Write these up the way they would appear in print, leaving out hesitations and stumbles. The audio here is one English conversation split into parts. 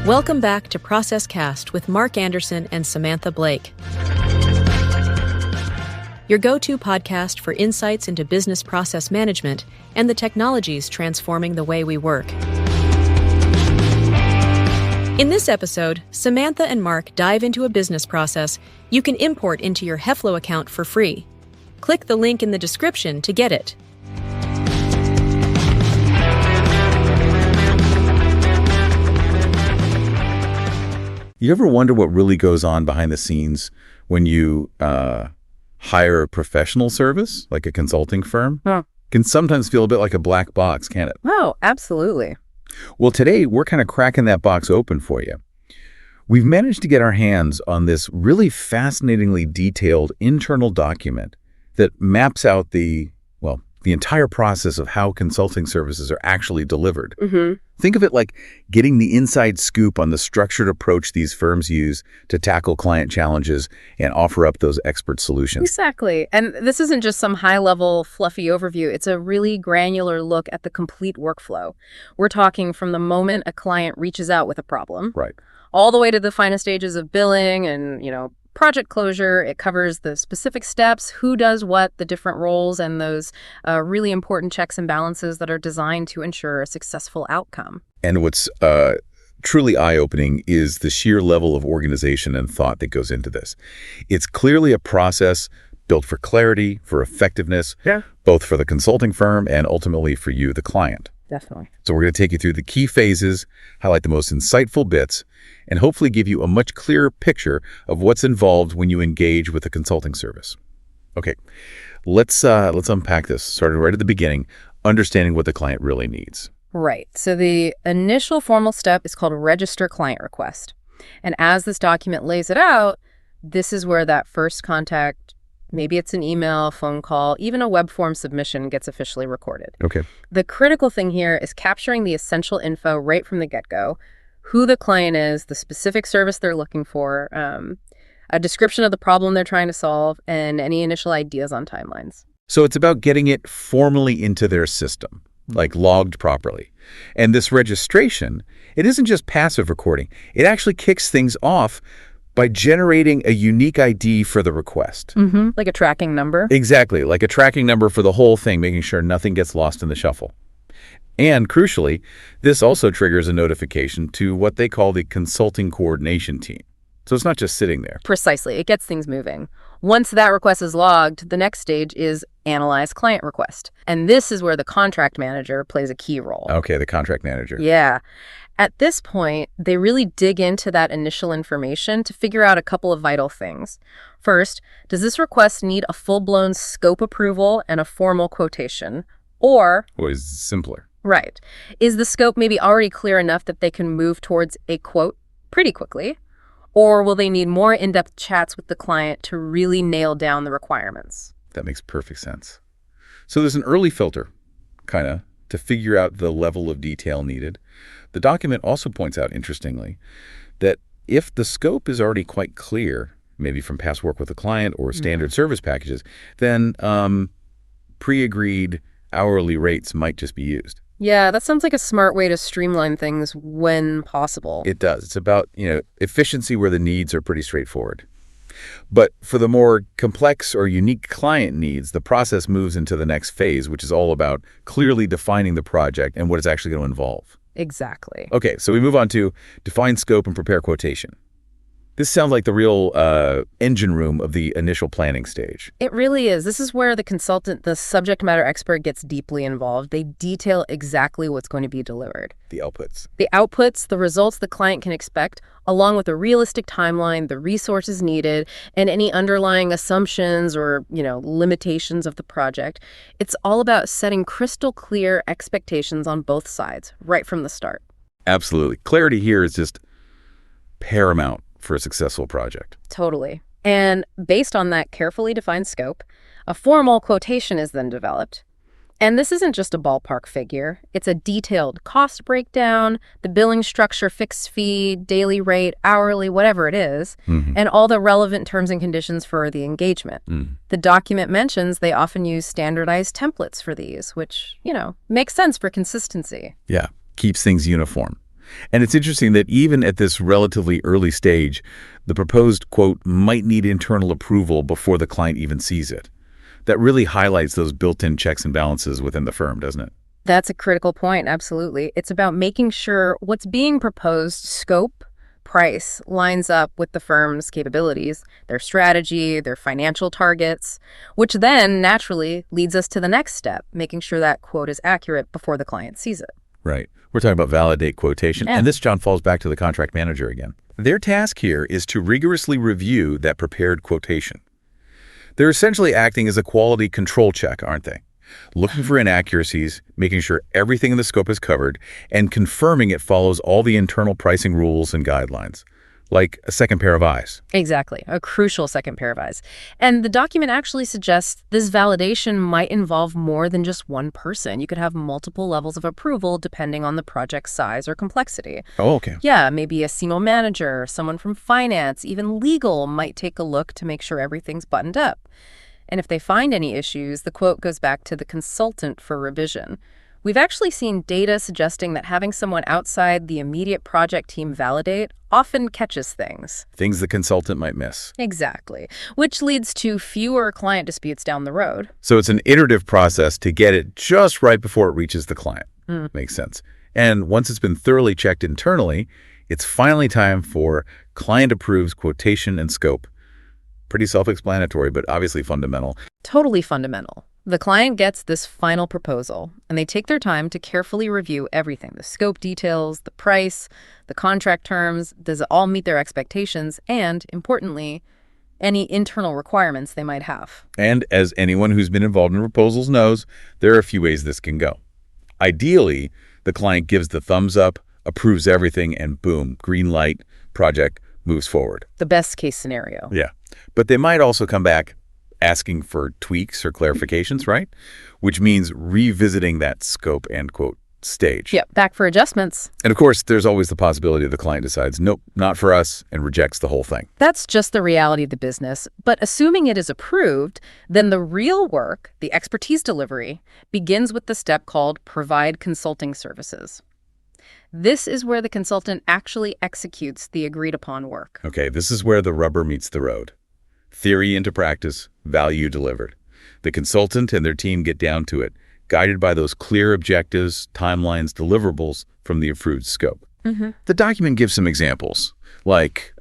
Welcome back to Process Cast with Mark Anderson and Samantha Blake, your go-to podcast for insights into business process management and the technologies transforming the way we work. In this episode, Samantha and Mark dive into a business process you can import into your HEFLO account for free. Click the link in the description to get it. You ever wonder what really goes on behind the scenes when you hire a professional service, like a consulting firm? Can sometimes feel a bit like a black box, can't it? Oh, absolutely. Well, today we're kind of cracking that box open for you. We've managed to get our hands on this really fascinatingly detailed internal document that maps out the entire process of how consulting services are actually delivered. Mm-hmm. Think of it like getting the inside scoop on the structured approach these firms use to tackle client challenges and offer up those expert solutions. Exactly. And this isn't just some high-level, fluffy overview. It's a really granular look at the complete workflow. We're talking from the moment a client reaches out with a problem, Right, all the way to the final stages of billing and, project closure. It covers the specific steps, who does what, the different roles, and those really important checks and balances that are designed to ensure a successful outcome. And what's truly eye-opening is the sheer level of organization and thought that goes into this. It's clearly a process built for clarity, for effectiveness, both for the consulting firm and ultimately for you, the client. Definitely. So we're going to take you through the key phases, highlight the most insightful bits, and hopefully give you a much clearer picture of what's involved when you engage with a consulting service. Okay, let's unpack this, starting right at the beginning, understanding what the client really needs. Right. So the initial formal step is called register client request. And as this document lays it out, this is where that first contact, maybe it's an email, phone call, even a web form submission gets officially recorded. Okay. The critical thing here is capturing the essential info right from the get-go, who the client is, the specific service they're looking for, a description of the problem they're trying to solve, and any initial ideas on timelines. So it's about getting it formally into their system, like logged properly. And this registration, it isn't just passive recording. It actually kicks things off by generating a unique ID for the request. Mm-hmm. Like a tracking number? Exactly, like a tracking number for the whole thing, making sure nothing gets lost in the shuffle. And crucially, this also triggers a notification to what they call the consulting coordination team. So it's not just sitting there. Precisely. It gets things moving. Once that request is logged, the next stage is analyze client request. And this is where the contract manager plays a key role. Okay, the contract manager. Yeah. At this point, they really dig into that initial information to figure out a couple of vital things. First, does this request need a full-blown scope approval and a formal quotation? Or Always simpler. Right. Is the scope maybe already clear enough that they can move towards a quote pretty quickly? Or will they need more in-depth chats with the client to really nail down the requirements? That makes perfect sense. So there's an early filter, kind of, to figure out the level of detail needed. The document also points out, interestingly, that if the scope is already quite clear, maybe from past work with the client or standard service packages, then pre-agreed hourly rates might just be used. Yeah, that sounds like a smart way to streamline things when possible. It does. It's about, efficiency where the needs are pretty straightforward. But for the more complex or unique client needs, the process moves into the next phase, which is all about clearly defining the project and what it's actually going to involve. Exactly. Okay, so we move on to define scope and prepare quotation. This sounds like the real engine room of the initial planning stage. It really is. This is where the consultant, the subject matter expert, gets deeply involved. They detail exactly what's going to be delivered. The outputs. The outputs, the results the client can expect, along with a realistic timeline, the resources needed, and any underlying assumptions or, limitations of the project. It's all about setting crystal clear expectations on both sides, right from the start. Absolutely. Clarity here is just paramount for a successful project. Totally. And based on that carefully defined scope, a formal quotation is then developed. And this isn't just a ballpark figure. It's a detailed cost breakdown, the billing structure, fixed fee, daily rate, hourly, whatever it is, and all the relevant terms and conditions for the engagement. The document mentions they often use standardized templates for these, which, makes sense for consistency. Yeah, keeps things uniform. And it's interesting that even at this relatively early stage, the proposed quote might need internal approval before the client even sees it. That really highlights those built-in checks and balances within the firm, doesn't it? That's a critical point, absolutely. It's about making sure what's being proposed, scope, price, lines up with the firm's capabilities, their strategy, their financial targets, which then naturally leads us to the next step, making sure that quote is accurate before the client sees it. Right. We're talking about validate quotation. Yeah. And this, John, falls back to the contract manager again. Their task here is to rigorously review that prepared quotation. They're essentially acting as a quality control check, aren't they? Looking for inaccuracies, making sure everything in the scope is covered, and confirming it follows all the internal pricing rules and guidelines, like a second pair of eyes. Exactly, a crucial second pair of eyes. And the document actually suggests this validation might involve more than just one person. You could have multiple levels of approval depending on the project's size or complexity. Oh, okay. Yeah, maybe a senior manager, someone from finance, even legal might take a look to make sure everything's buttoned up. And if they find any issues, the quote goes back to the consultant for revision. We've actually seen data suggesting that having someone outside the immediate project team validate often catches things. Things the consultant might miss. Exactly, which leads to fewer client disputes down the road. So it's an iterative process to get it just right before it reaches the client. Makes sense. And once it's been thoroughly checked internally, it's finally time for client approves quotation and scope. Pretty self-explanatory, but obviously fundamental. Totally fundamental. The client gets this final proposal, and they take their time to carefully review everything, the scope details, the price, the contract terms, does it all meet their expectations, and, importantly, any internal requirements they might have. And as anyone who's been involved in proposals knows, there are a few ways this can go. Ideally, the client gives the thumbs up, approves everything, and boom, green light, project moves forward. The best case scenario. Yeah. But they might also come back asking for tweaks or clarifications, right? Which means revisiting that scope and quote stage. Yep, back for adjustments. And of course, there's always the possibility the client decides, nope, not for us, and rejects the whole thing. That's just the reality of the business. But assuming it is approved, then the real work, the expertise delivery, begins with the step called provide consulting services. This is where the consultant actually executes the agreed upon work. Okay, this is where the rubber meets the road. Theory into practice, value delivered. The consultant and their team get down to it, guided by those clear objectives, timelines, deliverables from the approved scope. The document gives some examples, like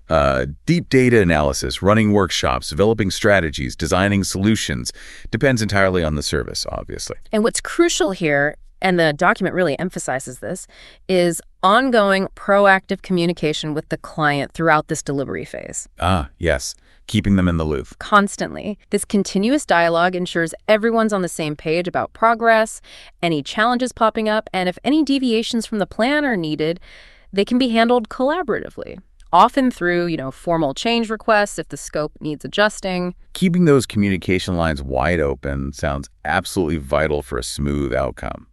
deep data analysis, running workshops, developing strategies, designing solutions. Depends entirely on the service, obviously. And what's crucial here, and the document really emphasizes this, is ongoing proactive communication with the client throughout this delivery phase. Ah, yes. Keeping them in the loop. Constantly. This continuous dialogue ensures everyone's on the same page about progress, any challenges popping up, and if any deviations from the plan are needed, they can be handled collaboratively. Often through, formal change requests if the scope needs adjusting. Keeping those communication lines wide open sounds absolutely vital for a smooth outcome.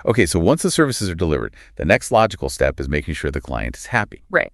Okay, so once the services are delivered, the next logical step is making sure the client is happy. Right.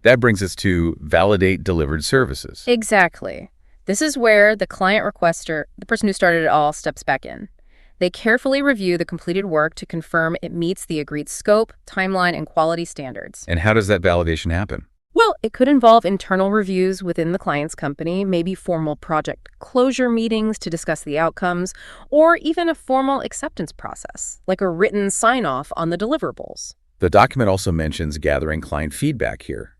That brings us to validate delivered services. Exactly. This is where the client requester, the person who started it all, steps back in. They carefully review the completed work to confirm it meets the agreed scope, timeline, and quality standards. And how does that validation happen? Well, it could involve internal reviews within the client's company, maybe formal project closure meetings to discuss the outcomes, or even a formal acceptance process, like a written sign-off on the deliverables. The document also mentions gathering client feedback here,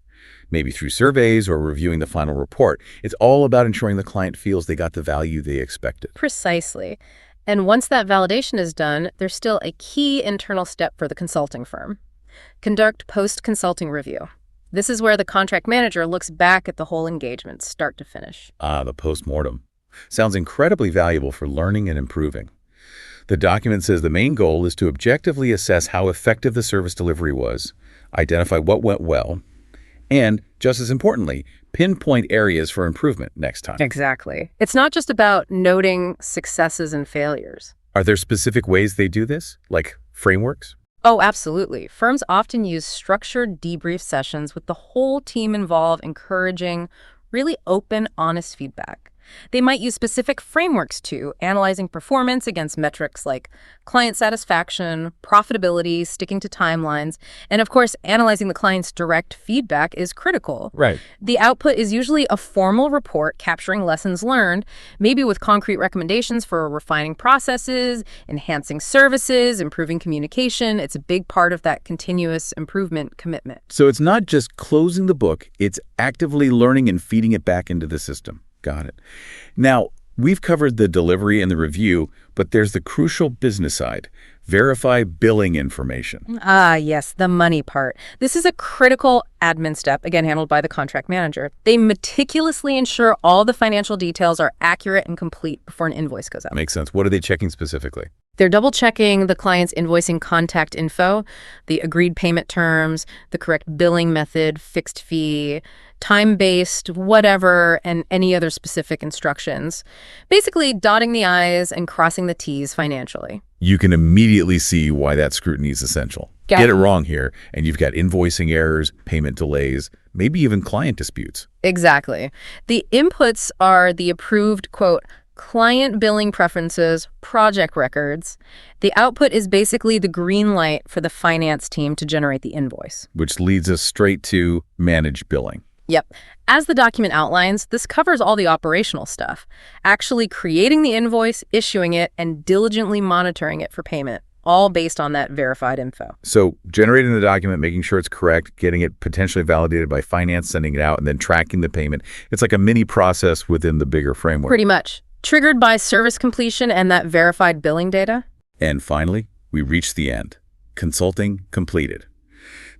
maybe through surveys or reviewing the final report. It's all about ensuring the client feels they got the value they expected. Precisely. And once that validation is done, there's still a key internal step for the consulting firm. Conduct post-consulting review. This is where the contract manager looks back at the whole engagement, start to finish. Ah, the post-mortem. Sounds incredibly valuable for learning and improving. The document says the main goal is to objectively assess how effective the service delivery was, identify what went well, and, just as importantly, pinpoint areas for improvement next time. Exactly. It's not just about noting successes and failures. Are there specific ways they do this, like frameworks? Oh, absolutely. Firms often use structured debrief sessions with the whole team involved, encouraging really open, honest feedback. They might use specific frameworks too, analyzing performance against metrics like client satisfaction, profitability, sticking to timelines, and of course, analyzing the client's direct feedback is critical. Right. The output is usually a formal report capturing lessons learned, maybe with concrete recommendations for refining processes, enhancing services, improving communication. It's a big part of that continuous improvement commitment. So it's not just closing the book, it's actively learning and feeding it back into the system. Got it. Now, we've covered the delivery and the review, but there's the crucial business side. Verify billing information. Ah, yes, the money part. This is a critical admin step, again, handled by the contract manager. They meticulously ensure all the financial details are accurate and complete before an invoice goes out. Makes sense. What are they checking specifically? They're double-checking the client's invoicing contact info, the agreed payment terms, the correct billing method, fixed fee, time-based, whatever, and any other specific instructions. Basically, dotting the I's and crossing the T's financially. You can immediately see why that scrutiny is essential. Get it wrong here, and you've got invoicing errors, payment delays, maybe even client disputes. Exactly. The inputs are the approved, quote, client billing preferences, project records. The output is basically the green light for the finance team to generate the invoice. Which leads us straight to manage billing. Yep. As the document outlines, this covers all the operational stuff. Actually creating the invoice, issuing it, and diligently monitoring it for payment, all based on that verified info. So generating the document, making sure it's correct, getting it potentially validated by finance, sending it out, and then tracking the payment. It's like a mini process within the bigger framework. Pretty much. Triggered by service completion and that verified billing data. And finally, we reach the end. Consulting completed.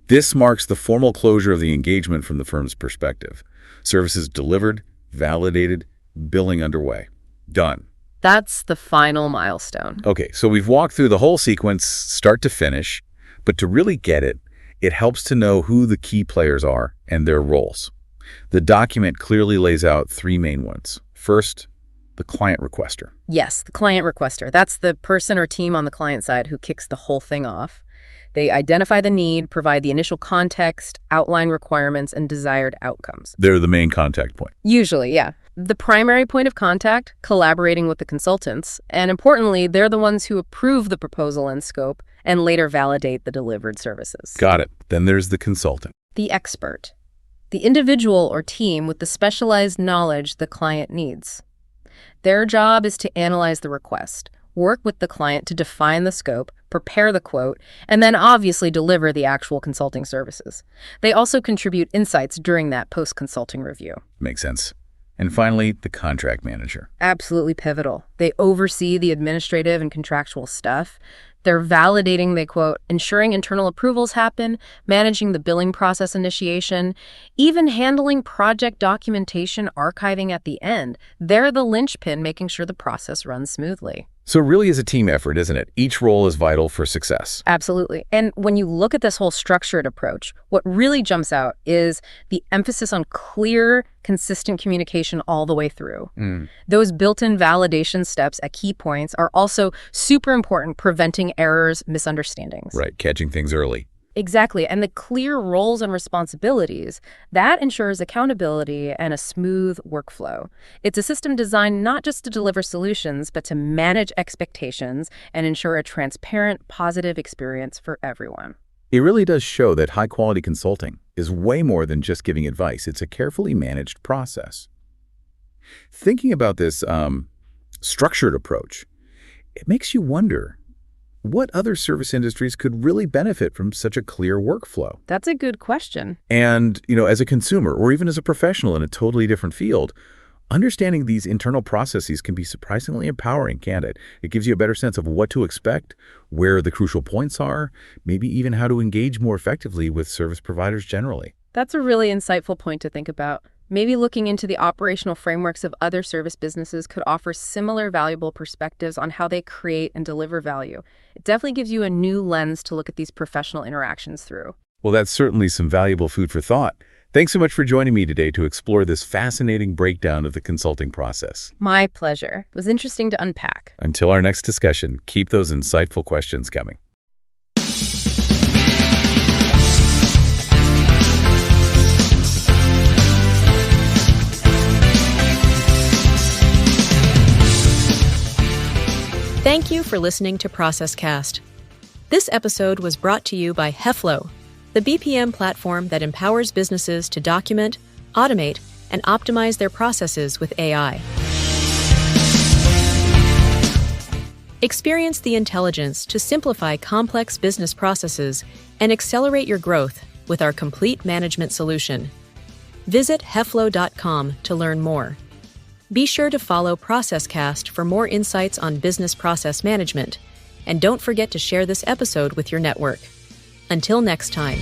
This marks the formal closure of the engagement from the firm's perspective. Services delivered, validated, billing underway. Done. That's the final milestone. Okay, so we've walked through the whole sequence, start to finish, but to really get it, it helps to know who the key players are and their roles. The document clearly lays out three main ones. First, the client requester. Yes, the client requester. That's the person or team on the client side who kicks the whole thing off. They identify the need, provide the initial context, outline requirements, and desired outcomes. They're the main contact point. Usually, yeah. The primary point of contact, collaborating with the consultants, and importantly, they're the ones who approve the proposal and scope and later validate the delivered services. Got it. Then there's the consultant. The expert. The individual or team with the specialized knowledge the client needs. Their job is to analyze the request, work with the client to define the scope, prepare the quote, and then obviously deliver the actual consulting services. They also contribute insights during that post-consulting review. Makes sense. And finally, the contract manager. Absolutely pivotal. They oversee the administrative and contractual stuff. They're validating, they quote, ensuring internal approvals happen, managing the billing process initiation, even handling project documentation archiving at the end. They're the linchpin making sure the process runs smoothly. So it really is a team effort, isn't it? Each role is vital for success. Absolutely. And when you look at this whole structured approach, what really jumps out is the emphasis on clear, consistent communication all the way through. Those built-in validation steps at key points are also super important, preventing errors, misunderstandings. Right, catching things early. Exactly. And the clear roles and responsibilities, that ensures accountability and a smooth workflow. It's a system designed not just to deliver solutions, but to manage expectations and ensure a transparent, positive experience for everyone. It really does show that high-quality consulting is way more than just giving advice. It's a carefully managed process. Thinking about this structured approach, it makes you wonder, what other service industries could really benefit from such a clear workflow? That's a good question. And, as a consumer or even as a professional in a totally different field, understanding these internal processes can be surprisingly empowering, can't it? It gives you a better sense of what to expect, where the crucial points are, maybe even how to engage more effectively with service providers generally. That's a really insightful point to think about. Maybe looking into the operational frameworks of other service businesses could offer similar valuable perspectives on how they create and deliver value. It definitely gives you a new lens to look at these professional interactions through. Well, that's certainly some valuable food for thought. Thanks so much for joining me today to explore this fascinating breakdown of the consulting process. My pleasure. It was interesting to unpack. Until our next discussion, keep those insightful questions coming. Thank you for listening to ProcessCast. This episode was brought to you by HEFLO, the BPM platform that empowers businesses to document, automate, and optimize their processes with AI. Experience the intelligence to simplify complex business processes and accelerate your growth with our complete management solution. Visit heflo.com to learn more. Be sure to follow ProcessCast for more insights on business process management, and don't forget to share this episode with your network. Until next time.